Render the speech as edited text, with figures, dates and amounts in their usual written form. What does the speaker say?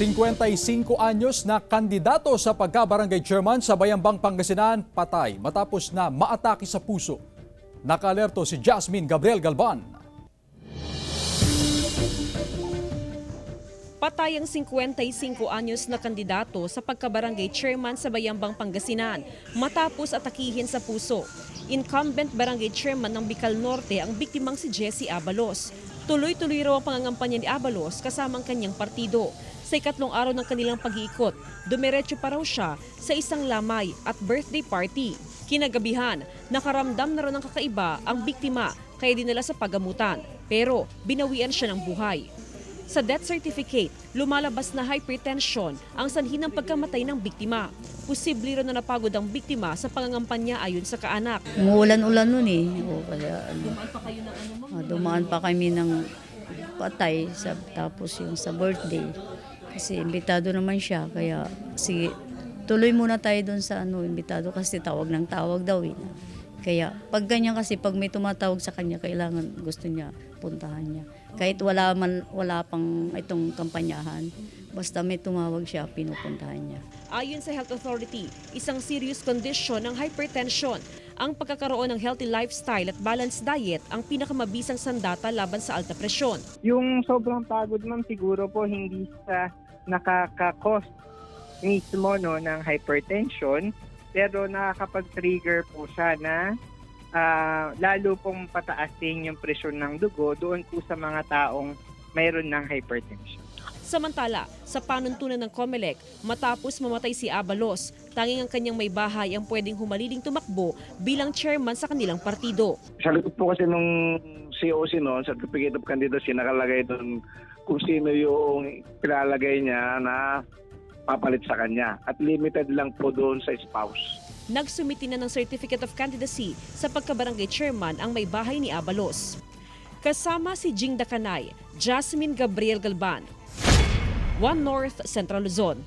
55 anyos na kandidato sa pagka-barangay chairman sa Bayambang, Pangasinan, patay matapos na maatake sa puso. Naka-alerto si Jasmine Gabriel Galban. Patay ang 55 anyos na kandidato sa pagka-barangay chairman sa Bayambang, Pangasinan matapos atakihin sa puso. Incumbent barangay chairman ng Bicol Norte ang biktimang si Jessie Abalos. Tuloy-tuloy raw ang pangangampanya ni Abalos kasama ang kanyang partido. Sa ikatlong araw ng kanilang pag-iikot, dumiretso pa raw siya sa isang lamay at birthday party. Kinagabihan, nakaramdam na raw ng kakaiba ang biktima kaya dinala sa pagamutan. Pero binawian siya ng buhay. Sa death certificate, lumalabas na hypertension ang sanhi ng pagkamatay ng biktima. Posible rin na napagod ang biktima sa pangangampanya ayon sa kaanak. Umuulan-ulan nun eh. O, kaya, Dumaan pa kayo ng ano, ma'am? dumaan pa kami ng patay tapos yung sa birthday. Kasi imbitado naman siya. Kaya sige, tuloy muna tayo doon sa imbitado kasi tawag ng tawag daw eh. Kaya pag ganyan kasi, pag may tumatawag sa kanya, kailangan gusto niya puntahan niya. Kahit wala pang itong kampanyahan, basta may tumawag siya, pinupuntahan niya. Ayon sa Health Authority, isang serious condition ng hypertension. Ang pagkakaroon ng healthy lifestyle at balanced diet ang pinakamabisang sandata laban sa alta presyon. Yung sobrang pagod, ma'am, siguro po hindi sa nakaka-cause mismo ng hypertension, pero nakakapag-trigger po siya na lalo pong pataasin yung presyon ng dugo doon po sa mga taong mayroon ng hypertension. Samantala, sa panuntunan ng COMELEC, matapos mamatay si Abalos, tanging ang kanyang may bahay ang pwedeng humaliling tumakbo bilang chairman sa kanilang partido. Sa likod po kasi nung COC noon, Certificate of Candidacy, nakalagay doon kung sino yung pilalagay niya na papalit sa kanya. At limited lang po doon sa spouse. Nagsumiti na ng Certificate of Candidacy sa pagkabarangay chairman ang may bahay ni Abalos. Kasama si Jing Dacanay, Jasmine Gabriel Galban, One North Central Luzon.